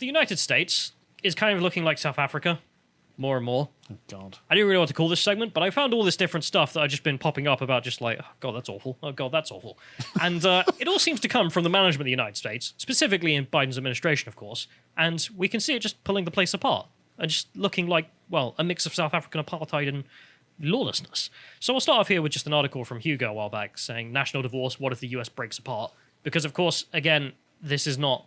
the United States is kind of looking like South Africa more and more. Oh, God. I didn't really know what to call this segment, but I found all this different stuff that had just been popping up about just like, oh, God, that's awful. Oh, God, that's awful. And it all seems to come from the management of the United States, specifically in Biden's administration, of course. And we can see it just pulling the place apart and just looking like, well, a mix of South African apartheid and lawlessness. So we'll start off here with just an article from Hugo a while back saying, national divorce, what if the US breaks apart? Because, of course, again, this is not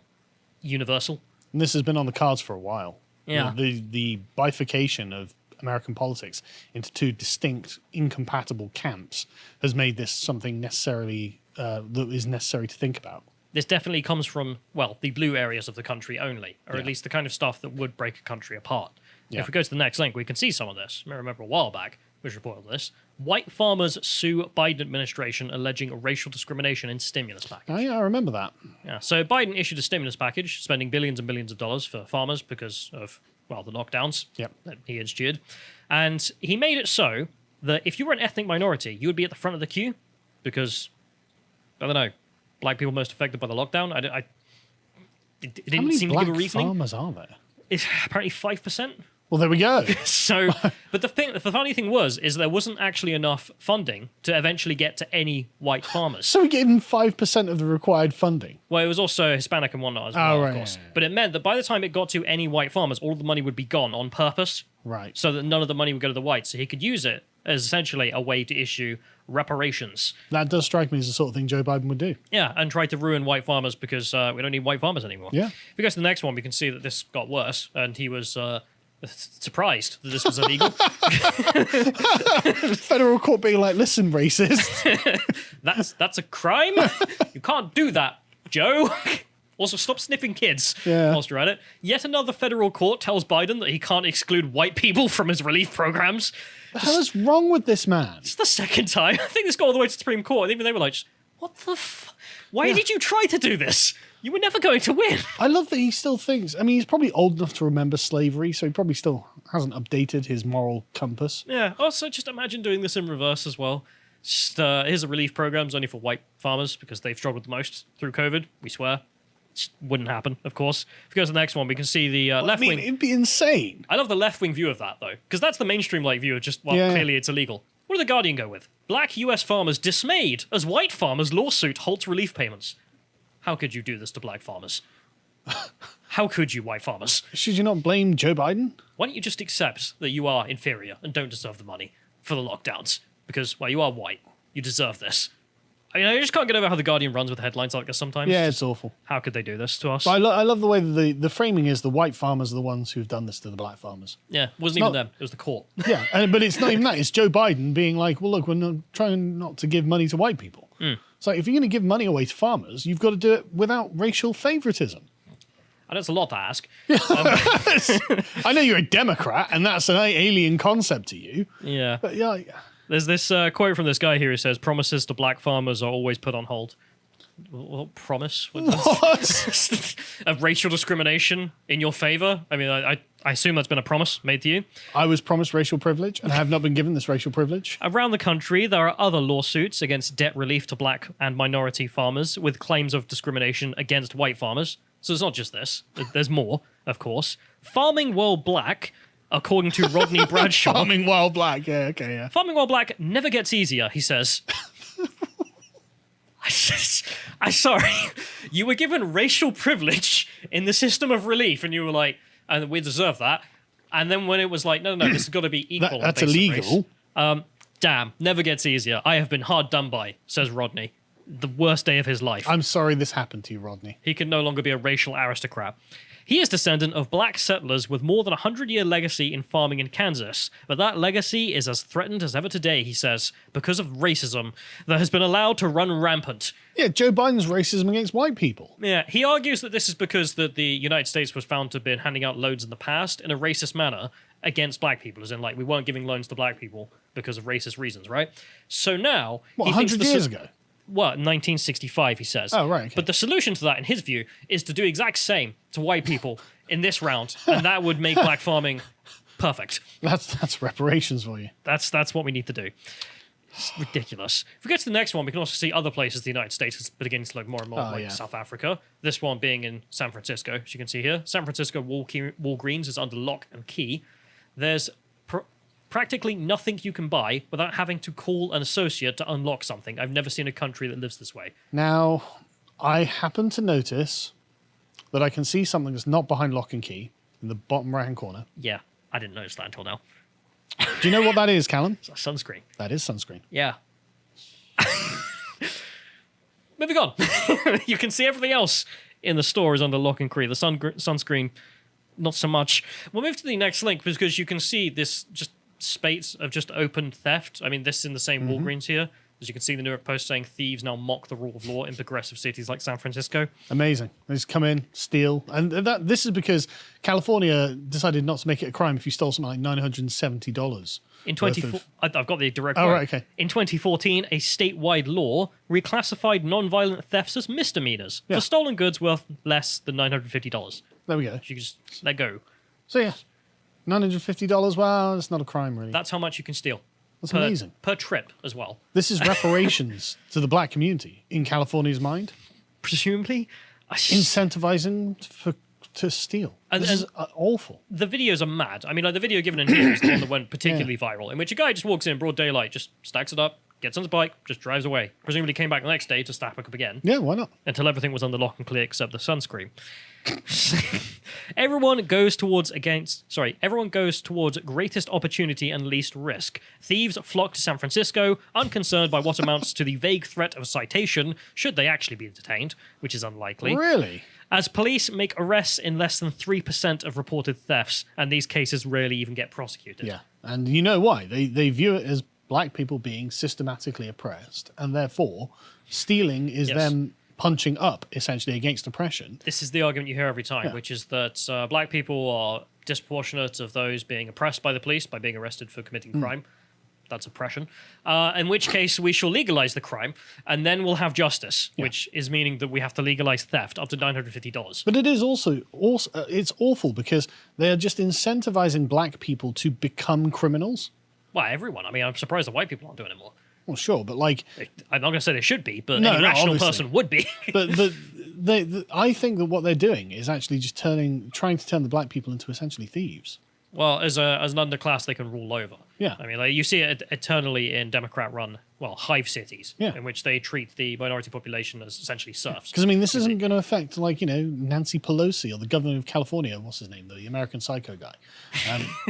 universal. And this has been on the cards for a while. Yeah. The bifurcation of American politics into two distinct, incompatible camps has made this something necessarily that is necessary to think about. This definitely comes from, well, the blue areas of the country only, or at least the kind of stuff that would break a country apart. Yeah. If we go to the next link, we can see some of this. I remember a while back, we reported this. White farmers sue Biden administration alleging racial discrimination in stimulus package. Oh, yeah, I remember that. Yeah, so Biden issued a stimulus package, spending billions and billions of dollars for farmers because of, well, the lockdowns that he instituted. And he made it so that if you were an ethnic minority, you would be at the front of the queue because, I don't know, black people most affected by the lockdown. It didn't seem to give a reasoning. How many black farmers are there? It's apparently 5%. Well, there we go. So, but the funny thing was there wasn't actually enough funding to eventually get to any white farmers. So we're getting 5% of the required funding. Well, it was also Hispanic and whatnot as well, right, of course. yeah. But it meant that by the time it got to any white farmers, all of the money would be gone on purpose. Right. So that none of the money would go to the whites. So he could use it as essentially a way to issue reparations. That does strike me as the sort of thing Joe Biden would do. Yeah, and try to ruin white farmers because we don't need white farmers anymore. Yeah. If we go to the next one, we can see that this got worse, and he was surprised that this was illegal. Federal court being like, listen, racist. That's a crime. You can't do that, Joe. Also, stop sniffing kids whilst you're at it. Yet another federal court tells Biden that he can't exclude white people from his relief programs. What the hell is wrong with this man? It's the second time. I think this got all the way to the Supreme Court, and even they were like, what the why did you try to do this? You were never going to win. I love that he still thinks, I mean, he's probably old enough to remember slavery, so he probably still hasn't updated his moral compass. Yeah, also just imagine doing this in reverse as well. Just, here's a relief programs only for white farmers because they've struggled the most through COVID, we swear. Just wouldn't happen, of course. If we go to the next one, we can see the left wing. It'd be insane. I love the left wing view of that, though, because that's the mainstream like view of just, well, clearly it's illegal. What did The Guardian go with? Black US farmers dismayed as white farmers' lawsuit halts relief payments. How could you do this to black farmers? How could you, white farmers? Should you not blame Joe Biden? Why don't you just accept that you are inferior and don't deserve the money for the lockdowns? Because, well, you are white. You deserve this. I mean, I just can't get over how The Guardian runs with headlines like this sometimes. Yeah, it's awful. How could they do this to us? But I love the way that the framing is the white farmers are the ones who've done this to the black farmers. Yeah, it wasn't even them. It was the court. Yeah, but it's not even that. It's Joe Biden being like, well, look, we're not trying not to give money to white people. So if you're going to give money away to farmers, you've got to do it without racial favoritism. And it's a lot to ask. I know you're a Democrat, and that's an alien concept to you. Yeah. But yeah. There's this quote from this guy here who says, promises to black farmers are always put on hold. What promise? What? Of racial discrimination in your favor? I mean, I assume that's been a promise made to you. I was promised racial privilege and have not been given this racial privilege. Around the country, there are other lawsuits against debt relief to black and minority farmers with claims of discrimination against white farmers. So it's not just this. There's more, of course. Farming while black, according to Rodney Bradshaw. Farming while black, yeah, okay, yeah. Farming while black never gets easier, he says. I'm sorry. You were given racial privilege in the system of relief, and you were like, and we deserve that. And then when it was like, no, this has got to be equal. That's illegal. Damn, never gets easier. I have been hard done by, says Rodney. The worst day of his life. I'm sorry this happened to you, Rodney. He can no longer be a racial aristocrat. He is descendant of black settlers with more than a 100-year legacy in farming in Kansas, but that legacy is as threatened as ever today, he says, because of racism that has been allowed to run rampant. Yeah, Joe Biden's racism against white people. Yeah, he argues that this is because that the United States was found to have been handing out loans in the past in a racist manner against black people, as in, like, we weren't giving loans to black people because of racist reasons, right? So now... What, 100 years ago? Well, 1965, he says. Oh, right. Okay. But the solution to that, in his view, is to do exact same to white people in this round, and that would make black farming perfect. That's reparations for you. That's what we need to do. It's ridiculous. If we go to the next one, we can also see other places in the United States is beginning to look more and more like South Africa. This one being in San Francisco, as you can see here. San Francisco Walgreens is under lock and key. There's practically nothing you can buy without having to call an associate to unlock something. I've never seen a country that lives this way. Now, I happen to notice that I can see something that's not behind lock and key in the bottom right-hand corner. Yeah, I didn't notice that until now. Do you know what that is, Callum? It's a sunscreen. That is sunscreen. Yeah. Moving on. You can see everything else in the store is under lock and key. The sunscreen, not so much. We'll move to the next link because you can see this just spates of just open theft. I mean, this is in the same Walgreens here. As you can see in the New York Post saying thieves now mock the rule of law in progressive cities like San Francisco. Amazing. They just come in, steal. And this is because California decided not to make it a crime if you stole something like $970. In I've got the direct quote. Right, okay. In 2014, a statewide law reclassified non-violent thefts as misdemeanors for stolen goods worth less than $950. There we go. So you can just let go. So yeah, $950, well, it's not a crime really. That's how much you can steal. That's amazing. Per trip as well. This is reparations to the black community in California's mind. Presumably. Incentivizing to steal. This is awful. The videos are mad. I mean, like the video given in here is the one that went particularly viral, in which a guy just walks in broad daylight, just stacks it up, gets on his bike, just drives away. Presumably came back the next day to stack it up again. Yeah, why not? Until everything was under lock and clear except the sunscreen. Everyone goes towards greatest opportunity and least risk. Thieves flock to San Francisco, unconcerned by what amounts to the vague threat of citation, should they actually be detained, which is unlikely. Really? As police make arrests in less than 3% of reported thefts, and these cases rarely even get prosecuted. Yeah, and you know why? They view it as black people being systematically oppressed, and therefore stealing is them punching up, essentially, against oppression. This is the argument you hear every time, which is that black people are disproportionate of those being oppressed by the police by being arrested for committing crime. That's oppression. In which case, we shall legalize the crime, and then we'll have justice, which is meaning that we have to legalize theft up to $950. But it is also it's awful because they are just incentivizing black people to become criminals. Well, everyone. I mean, I'm surprised the white people aren't doing it more. Well, sure, but like... I'm not going to say they should be, but any rational person would be. but I think that what they're doing is actually just trying to turn the black people into essentially thieves. Well, as an underclass, they can rule over. Yeah. I mean, like, you see it eternally in Democrat-run, hive cities, in which they treat the minority population as essentially serfs. Because, I mean, this isn't going to affect, Nancy Pelosi or the governor of California, what's his name, the American Psycho guy.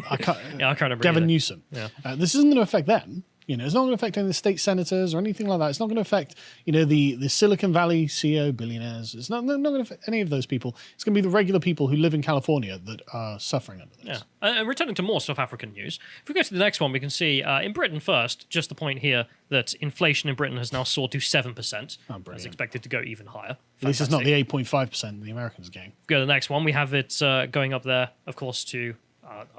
I can't remember Gavin either. Newsom. Yeah. This isn't going to affect them. It's not going to affect any of the state senators or anything like that. It's not going to affect, the Silicon Valley CEO billionaires. It's not going to affect any of those people. It's going to be the regular people who live in California that are suffering under this. Yeah. And returning to more South African news, if we go to the next one, we can see in Britain first, just the point here that inflation in Britain has now soared to 7%. It's expected to go even higher. At least it's not the 8.5% the Americans are getting. Go to the next one. We have it going up there, of course, to...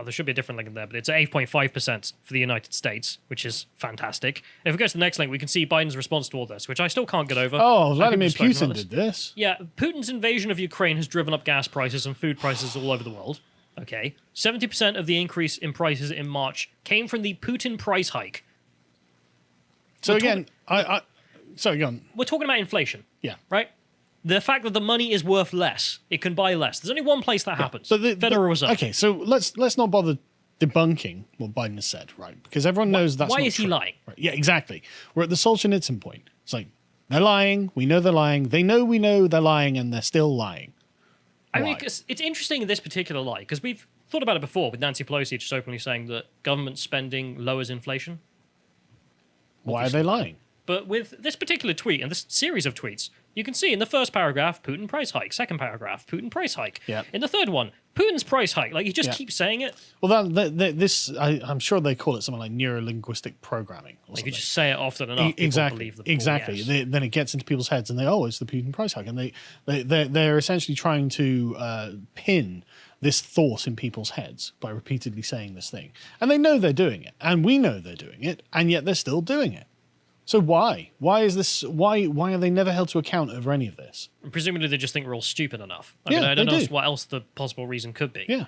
there should be a different link in there, but it's 8.5% for the United States, which is fantastic. If we go to the next link, we can see Biden's response to all this, which I still can't get over. Oh, Vladimir Putin did this. Yeah, Putin's invasion of Ukraine has driven up gas prices and food prices all over the world. Okay. 70% of the increase in prices in March came from the Putin price hike. So again, sorry, go on. We're talking about inflation. Yeah. Right? The fact that the money is worth less, it can buy less. There's only one place that happens. Federal Reserve. Okay, so let's not bother debunking what Biden has said, right? Because everyone knows that's why not is he true. lying? Right. Yeah, exactly. We're at the Solzhenitsyn point. It's like, they're lying, we know they're lying, they know we know they're lying, and they're still lying. I mean, it's interesting in this particular lie, because we've thought about it before with Nancy Pelosi just openly saying that government spending lowers inflation. Why are they lying? But with this particular tweet and this series of tweets, you can see in the first paragraph, Putin price hike. Second paragraph, Putin price hike. Yeah. In the third one, Putin's price hike. Like, you just keep saying it. Well, I'm sure they call it something like neuro-linguistic programming. Or like, you just say it often enough, exactly. people believe the Exactly. Then it gets into people's heads, and it's the Putin price hike, and they're essentially trying to pin this thought in people's heads by repeatedly saying this thing, and they know they're doing it, and we know they're doing it, and yet they're still doing it. So why? Why is this? Why are they never held to account over any of this? And presumably they just think we're all stupid enough. I mean, I don't know what else the possible reason could be. Yeah.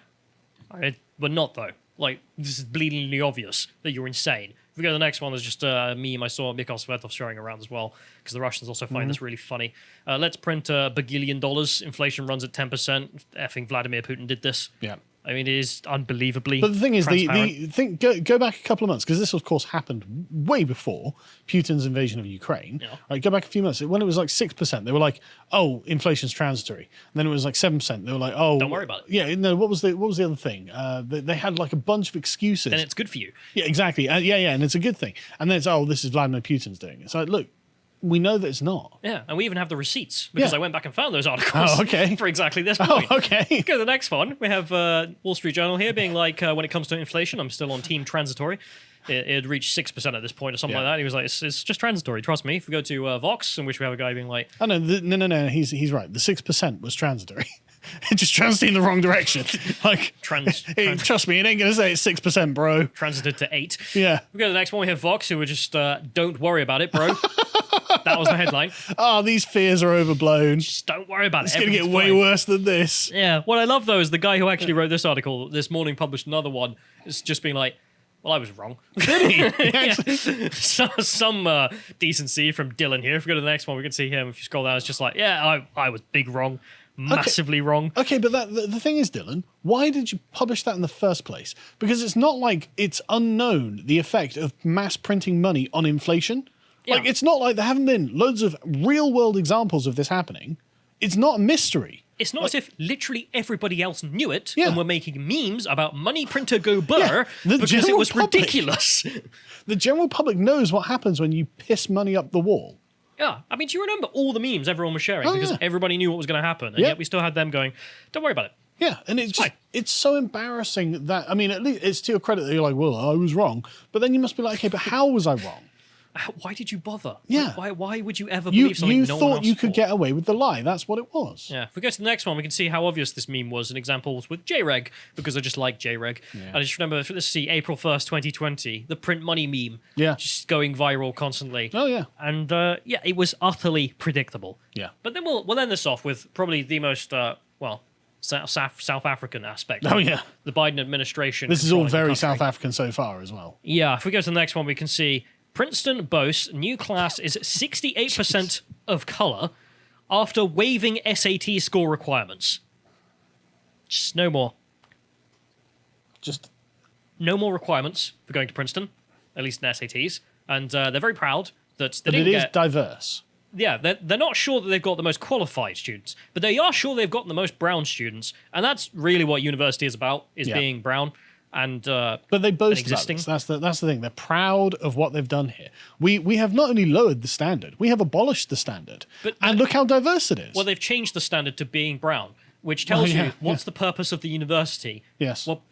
But not, though. Like, this is bleedingly obvious that you're insane. we go to the next one, there's just a meme I saw Mikhail Svetov showing around as well, because the Russians also find this really funny. Let's print $1 billion. Inflation runs at 10%. Effing Vladimir Putin did this. Yeah. I mean, it is unbelievably. But the thing is, transparent. go back a couple of months, because this, of course, happened way before Putin's invasion of Ukraine. Yeah. Right, go back a few months. When it was like 6%, they were like, "Oh, inflation's transitory." And then it was like 7%. They were like, "Oh, Don't worry about it." Yeah, no. What was the other thing? They had like a bunch of excuses. And it's good for you. Yeah, exactly. Yeah, and it's a good thing. And then it's, "Oh, this is Vladimir Putin's doing it." So look, we know that it's not. Yeah, and we even have the receipts because Yeah. I went back and found those articles. Oh, okay. For exactly this Oh, point. okay. Go to the next one. We have Wall Street Journal here being like, when it comes to inflation, I'm still on team transitory. It had reached 6% at this point or something Yeah. like that. He was like, it's just transitory, trust me. If we go to Vox, in which we have a guy being like, Oh no. He's right. The 6% was transitory. It just transited in the wrong direction. Like, trust me, it ain't gonna say it's 6%, bro. transited to 8. Yeah. We go to the next one. We have Vox, who were just, don't worry about it, bro. That was the headline. Oh, these fears are overblown. Just don't worry about it. It's going to get Everything's way fine. worse than this. Yeah. What I love, though, is the guy who actually wrote this article this morning published another one. It's just being like, well, I was wrong. Did he? Yeah. Some decency from Dylan here. If we go to the next one, we can see him. If you scroll down, it's just like, yeah, I was big wrong. Massively wrong. Okay, but the thing is, Dylan, why did you publish that in the first place? Because it's not like it's unknown, the effect of mass printing money on inflation. Like, Yeah. it's not like there haven't been loads of real-world examples of this happening. It's not a mystery. It's not as if literally everybody else knew it Yeah. and were making memes about money printer go burr the because it general was public. ridiculous. The general public knows what happens when you piss money up the wall. Yeah, I mean, do you remember all the memes everyone was sharing Oh, because yeah. everybody knew what was going to happen, and Yeah. yet we still had them going, "Don't worry about it." Yeah, and it's just, Fine. it's so embarrassing that, I mean, at least it's to your credit that you're like, well, I was wrong. But then you must be like, okay, but how was I wrong? Why did you bother? Yeah. Why would you ever You believe something no one thought asked you could for? get away with the lie. That's what it was. Yeah, if we go to the next one, we can see how obvious this meme was. An example was with JREG, because I just like JREG. And I just remember, let's see, April 1st, 2020, the print money meme. Yeah. Just going viral constantly. Oh, yeah. And yeah, it was utterly predictable. Yeah. But then we'll end this off with probably the most, South African aspect. Oh, yeah. The Biden administration. This is all controlling the very country. South African so far as well. Yeah, if we go to the next one, we can see Princeton boasts new class is 68% of color after waiving SAT score requirements. Just no more. Just, No more requirements for going to Princeton, at least in SATs. And they're very proud that they but it didn't is get... diverse. Yeah, they're not sure that they've got the most qualified students, but they are sure they've got the most brown students. And that's really what university is about, is Yeah. being brown. And But they boast about existing. this. That's the thing. They're proud of what they've done here. We have not only lowered the standard, we have abolished the standard. And look how diverse it is. well, they've changed the standard to being brown, which tells yeah, you what's the purpose of the university. Yes. Well,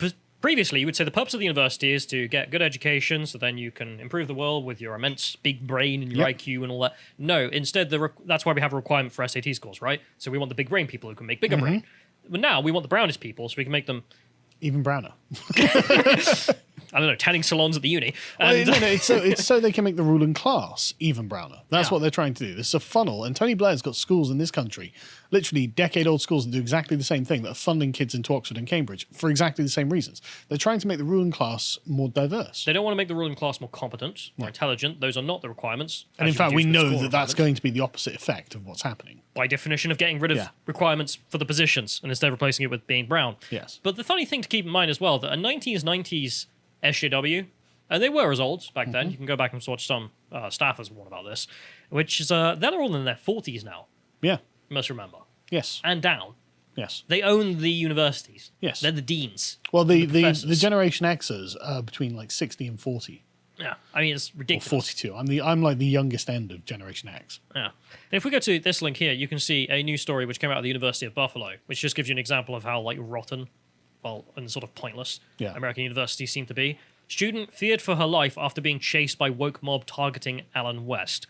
previously, you would say the purpose of the university is to get good education so then you can improve the world with your immense big brain and your Yep. IQ and all that. No, instead, that's why we have a requirement for SAT scores, right? So we want the big brain people who can make bigger brain. But now we want the brownest people so we can make them, Even browner. I don't know, tanning salons at the uni. Well, And, no, it's so they can make the ruling class even browner. That's Yeah. what they're trying to do. This is a funnel, and Tony Blair's got schools in this country, literally decade-old schools that do exactly the same thing, that are funding kids into Oxford and Cambridge for exactly the same reasons. They're trying to make the ruling class more diverse. they don't want to make the ruling class more competent, more intelligent. Those are not the requirements. And as in you fact, we reduce the know score that that's requirements. going to be the opposite effect of what's happening. By definition of getting rid of Yeah. requirements for the positions and instead replacing it with being brown. Yes. But the funny thing to keep in mind as well, that a 90s SJW, and they were as old back Mm-hmm. then, you can go back and watch some staffers warn about this, which is, they're all in their 40s now, Yeah. you must remember, Yes. and down. Yes. They own the universities. Yes. They're the deans. Well, the professors. Generation Xers are between like 60 and 40. Yeah, I mean, it's Or ridiculous. 42. I'm like the youngest end of Generation X. Yeah. And if we go to this link here, you can see a news story which came out of the University of Buffalo, which just gives you an example of how like rotten, well, and sort of pointless Yeah. American universities seem to be. Student feared for her life after being chased by woke mob targeting Alan West.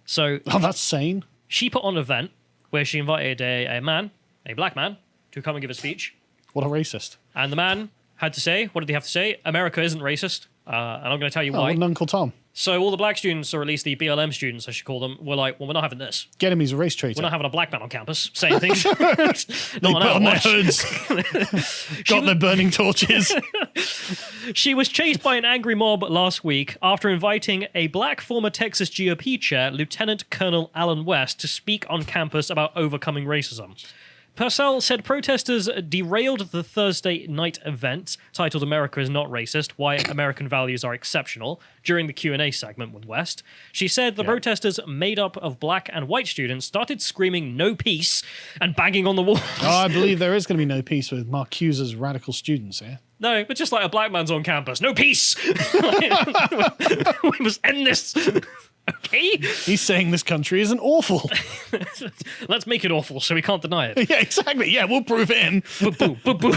So Oh, that's sane. she put on an event where she invited a black man, to come and give a speech. What a racist. And the man had to say, what did he have to say? America isn't racist. And I'm going to tell you Oh, why. and Uncle Tom. So all the black students, or at least the BLM students, I should call them, were like, well, we're not having this. Get him, he's a race traitor. We're not having a black man on campus saying things. They Not put on their watch. hoods, got their burning torches. She was chased by an angry mob last week after inviting a black former Texas GOP chair, Lieutenant Colonel Alan West, to speak on campus about overcoming racism. Purcell said protesters derailed the Thursday night event titled America is Not Racist, Why American Values Are Exceptional during the Q&A segment with West. She said the protesters, made up of black and white students, started screaming no peace and banging on the walls. Oh, I believe there is going to be no peace with Marcuse's radical students here. No, but just like a black man's on campus. No peace! We must end this. Okay? He's saying this country isn't awful. Let's make it awful so we can't deny it. Yeah, exactly. Yeah, we'll prove it in. Boo, boo, boo, boo.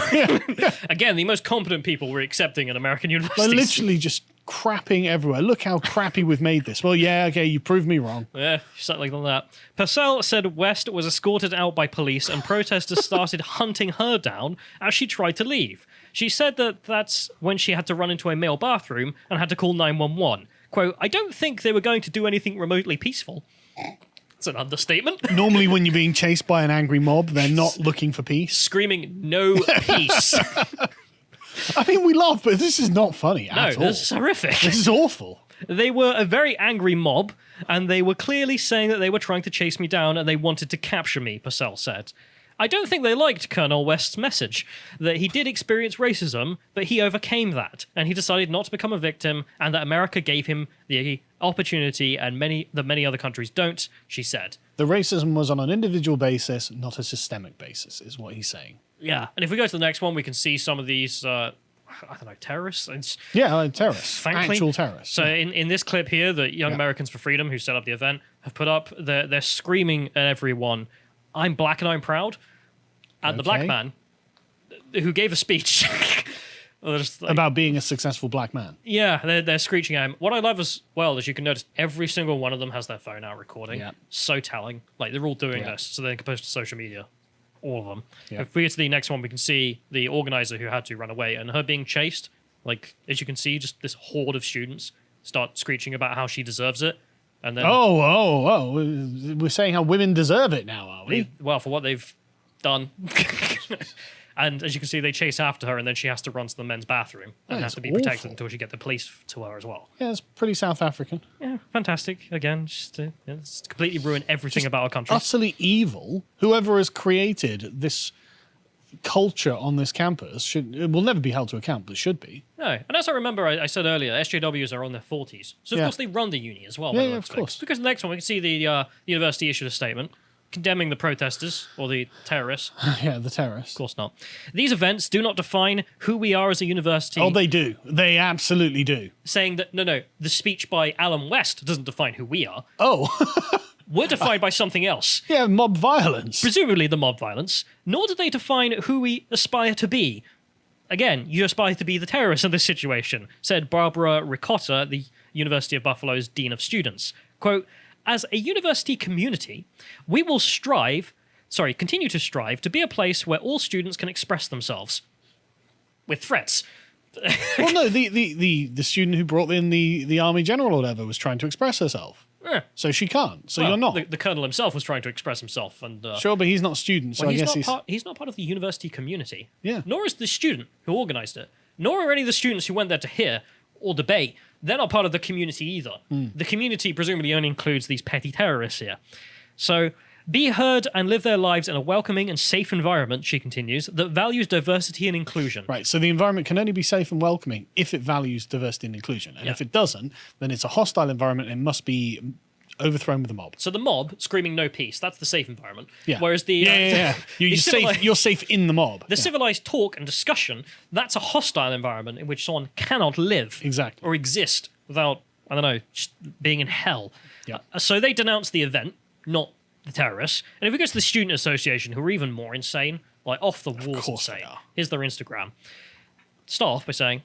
Again, the most competent people we're accepting in American universities. Like, literally just crapping everywhere. Look how crappy we've made this. Well, yeah, okay, you proved me wrong. Yeah, something like that. Purcell said West was escorted out by police and protesters started hunting her down as she tried to leave. She said that that's when she had to run into a male bathroom and had to call 911. Quote, I don't think they were going to do anything remotely peaceful. It's an understatement. Normally when you're being chased by an angry mob, they're not looking for peace. Screaming, no peace. I mean, we laugh, but this is not funny at all. This is horrific. This is awful. They were a very angry mob, and they were clearly saying that they were trying to chase me down and they wanted to capture me, Purcell said. I don't think they liked Colonel West's message, that he did experience racism, but he overcame that, and he decided not to become a victim, and that America gave him the opportunity and many other countries don't, she said. The racism was on an individual basis, not a systemic basis, is what he's saying. Yeah, and if we go to the next one, we can see some of these, I don't know, terrorists? Terrorists. Frankly. Actual terrorists. So in this clip here, the Young Americans for Freedom, who set up the event, have put up, they're screaming at everyone, I'm black and I'm proud. And the black man, who gave a speech about being a successful black man. Yeah, they're screeching at him. What I love as well is you can notice every single one of them has their phone out recording. Yeah. So telling. Like, they're all doing this so they can post to social media. All of them. Yeah. If we get to the next one, we can see the organizer who had to run away and her being chased. Like, as you can see, just this horde of students start screeching about how she deserves it. And then, we're saying how women deserve it now, are we? Well, for what they've done. And as you can see, they chase after her, and then she has to run to the men's bathroom and has to be protected until she get the police to her as well. Yeah, it's pretty South African. Yeah, fantastic. Again, just it's completely ruined everything about our country. Utterly evil. Whoever has created this culture on this campus it will never be held to account, but should be. No, and as I remember, I said earlier, SJWs are on their 40s, so of course they run the uni as well. Yeah, of course. Because the next one, we can see the university issued a statement condemning the protesters, or the terrorists. Yeah, the terrorists. Of course not. These events do not define who we are as a university. Oh, they do. They absolutely do. Saying that, no, the speech by Alan West doesn't define who we are. Oh. We're defined by something else. Yeah, mob violence. Presumably the mob violence. Nor do they define who we aspire to be. Again, you aspire to be the terrorists in this situation, said Barbara Ricotta, the University of Buffalo's Dean of Students. Quote, as a university community, we will continue to strive to be a place where all students can express themselves. With threats. Well, no, the student who brought in the army general or whatever was trying to express herself. Yeah. So she can't. So you're not. The colonel himself was trying to express himself. And sure, but he's not a student, so I guess he's not part of the university community. Yeah. Nor is the student who organised it. Nor are any of the students who went there to hear or debate. They're not part of the community either. The community presumably only includes these petty terrorists here. So be heard and live their lives in a welcoming and safe environment, she continues, that values diversity and inclusion. Right, so the environment can only be safe and welcoming if it values diversity and inclusion. And if it doesn't, then it's a hostile environment and must be overthrown with a mob. So the mob screaming no peace, that's the safe environment. Yeah. Whereas the you're safe in the mob. The civilized talk and discussion, that's a hostile environment in which someone cannot live or exist without, I don't know, just being in hell. Yeah. So they denounce the event, not the terrorists. And if we go to the student association, who are even more insane, like off the walls insane. Here's their Instagram. Start off by saying,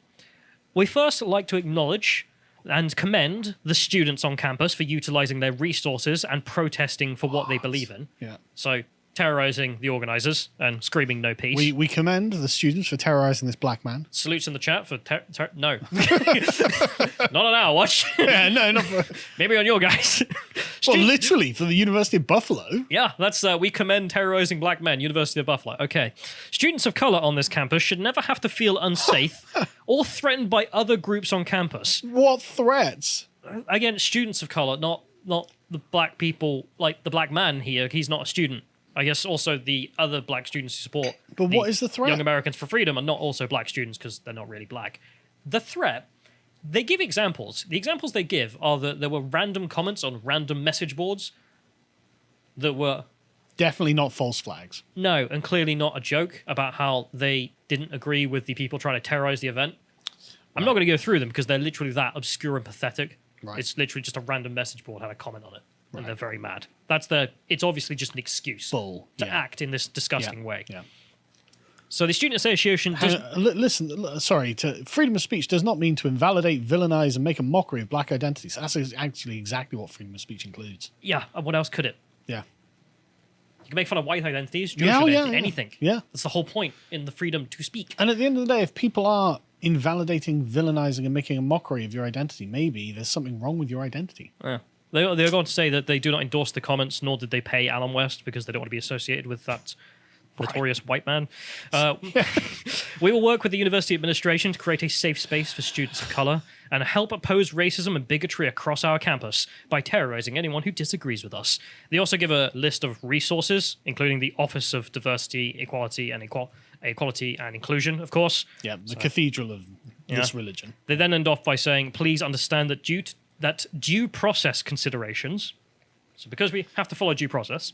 we first like to acknowledge and commend the students on campus for utilizing their resources and protesting for what they believe in. Yeah. So terrorizing the organizers and screaming no peace. We commend the students for terrorizing this black man. Salutes in the chat for no, not on our watch. Yeah, no, not for, Maybe on your guys. well, literally for the University of Buffalo. Yeah, that's we commend terrorizing black men, University of Buffalo. Okay. Students of color on this campus should never have to feel unsafe or threatened by other groups on campus. What threats? Again, students of color, not the black people, like the black man here. He's not a student. I guess also the other black students who support But what is the threat? Young Americans for Freedom are not also black students because they're not really black. The threat, they give examples. The examples they give are that there were random comments on random message boards that were Definitely not false flags. no, and clearly not a joke about how they didn't agree with the people trying to terrorize the event. I'm not going to go through them because they're literally that obscure and pathetic. Right. It's literally just a random message board had a comment on it, and Right. they're very mad. It's obviously just an excuse Bull. to Yeah. act in this disgusting way. Yeah. So the Student Association does... Listen, sorry, freedom of speech does not mean to invalidate, villainize, and make a mockery of black identities. That's actually exactly what freedom of speech includes. Yeah, and what else could it? Yeah. You can make fun of white identities, Jewish Yeah, identity, yeah. anything. Yeah. That's the whole point in the freedom to speak. And at the end of the day, if people are invalidating, villainizing, and making a mockery of your identity, maybe there's something wrong with your identity. Yeah. They're going to say that they do not endorse the comments, nor did they pay Alan West because they don't want to be associated with that notorious white man. We will work with the university administration to create a safe space for students of color and help oppose racism and bigotry across our campus by terrorizing anyone who disagrees with us. They also give a list of resources, including the Office of Diversity, Equality, and Equality and Inclusion, of course. Yeah, the cathedral of this religion. They then end off by saying, please understand that due process considerations, so because we have to follow due process,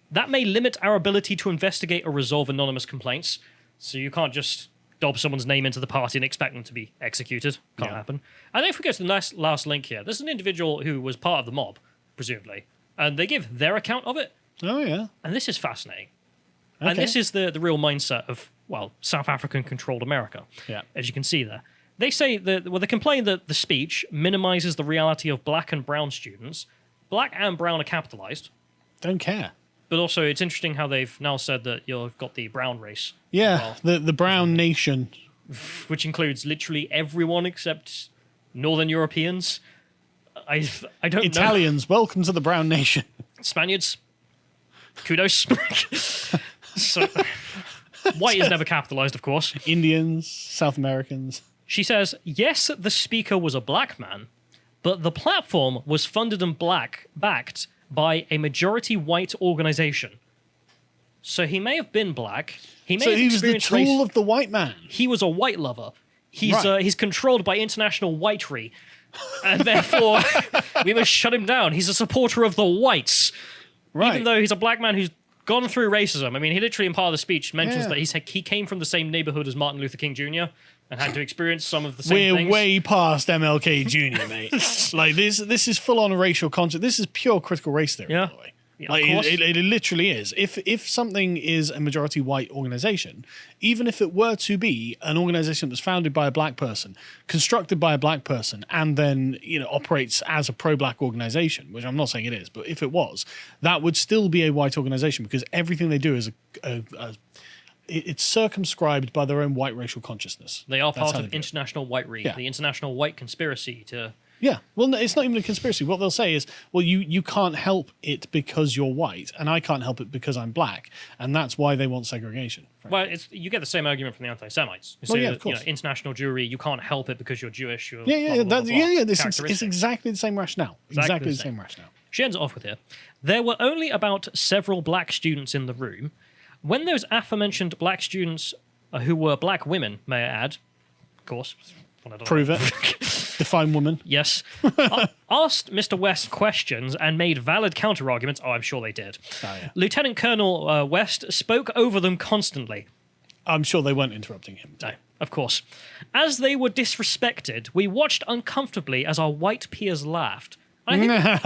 that may limit our ability to investigate or resolve anonymous complaints. So you can't just dob someone's name into the party and expect them to be executed. Can't happen. And if we go to the last link here, this is an individual who was part of the mob, presumably, and they give their account of it. Oh, yeah. And this is fascinating. Okay. And this is the real mindset of, well, South African-controlled America, Yeah. as you can see there. They say that, well, they complain that the speech minimizes the reality of black and brown students. Black and brown are capitalized. Don't care. But also, it's interesting how they've now said that you've got the brown race. Yeah, Well, the brown nation. which includes literally everyone except Northern Europeans. I don't know. Italians, welcome to the brown nation. Spaniards, kudos. So, white is never capitalized, of course. Indians, South Americans. She says, yes, the speaker was a black man, but the platform was funded and backed by a majority white organization. So he may have been black. He may So have he was the experienced tool race. of the white man. He was a white lover. He's Right. he's controlled by international whitery, and therefore we must shut him down. He's a supporter of the whites, Right. even though he's a black man who's gone through racism. I mean, he literally in part of the speech mentions Yeah. that he came from the same neighborhood as Martin Luther King Jr. and had to experience some of the same We're things. way past MLK Jr., mate. Like this is full on racial concept. This is pure critical race theory, Yeah. by the way. Yeah, Like of course. it literally is. If something is a majority white organization, even if it were to be an organization that's founded by a black person, constructed by a black person, and then operates as a pro-black organization, which I'm not saying it is, but if it was, that would still be a white organization because everything they do is it's circumscribed by their own white racial consciousness. They are That's part how of they do it. international whitery, Yeah. the international white conspiracy to... Yeah, well, no, it's not even a conspiracy. What they'll say is, well, you can't help it because you're white, and I can't help it because I'm black, and that's why they want segregation. Well, you get the same argument from the anti-Semites. You Well, say yeah, that, of course. international Jewry, you can't help it because you're Jewish. You're Yeah, blah, blah, blah, blah, yeah. blah. It's Characteristics. exactly the same rationale. Exactly the same rationale. She ends it off with here. There were only about several black students in the room. When those aforementioned black students, who were black women, may I add, of course. Prove it. Define woman. Yes. Asked Mr. West questions and made valid counter-arguments. Oh, I'm sure they did. Oh, yeah. Lieutenant Colonel West spoke over them constantly. I'm sure they weren't interrupting him. No, of course. As they were disrespected, we watched uncomfortably as our white peers laughed. And I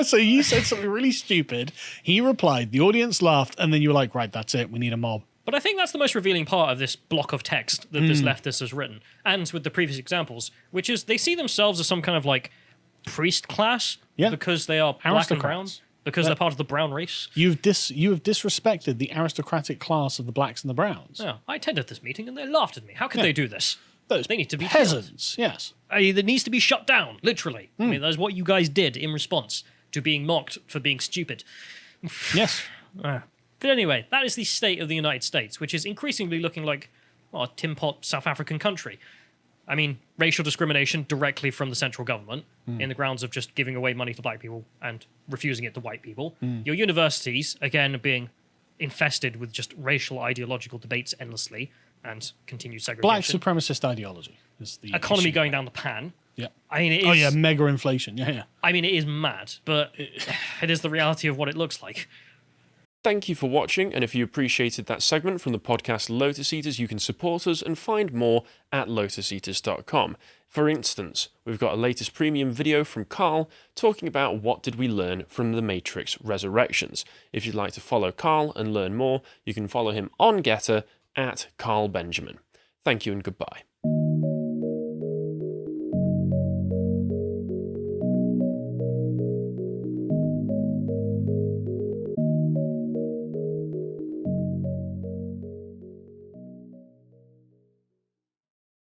think So you said something really stupid. He replied, the audience laughed, and then you were like, right, that's it. We need a mob. But I think that's the most revealing part of this block of text that this leftist has written, and with the previous examples, which is they see themselves as some kind of like priest class Yeah. because they are black and brown. Aristocrats. because they're part of the brown race. You have disrespected the aristocratic class of the blacks and the browns. Yeah, I attended this meeting and they laughed at me. How could they do this? Those They need to be peasants. Yes. That needs to be shut down, literally. I mean, that's what you guys did in response to being mocked for being stupid. Yes. But anyway, that is the state of the United States, which is increasingly looking like, well, a tin pot South African country. I mean, racial discrimination directly from the central government in the grounds of just giving away money to black people and refusing it to white people. Your universities, again, being infested with just racial ideological debates endlessly and continued segregation. Black supremacist ideology is the economy issue. going down the pan. Yeah. I mean, it is, Oh yeah, mega inflation. Yeah. I mean, it is mad, but it is the reality of what it looks like. Thank you for watching, and if you appreciated that segment from the podcast Lotus Eaters, you can support us and find more at lotuseaters.com. For instance, we've got a latest premium video from Carl talking about what did we learn from the Matrix Resurrections. If you'd like to follow Carl and learn more, you can follow him on Getter at Carl Benjamin. Thank you and goodbye.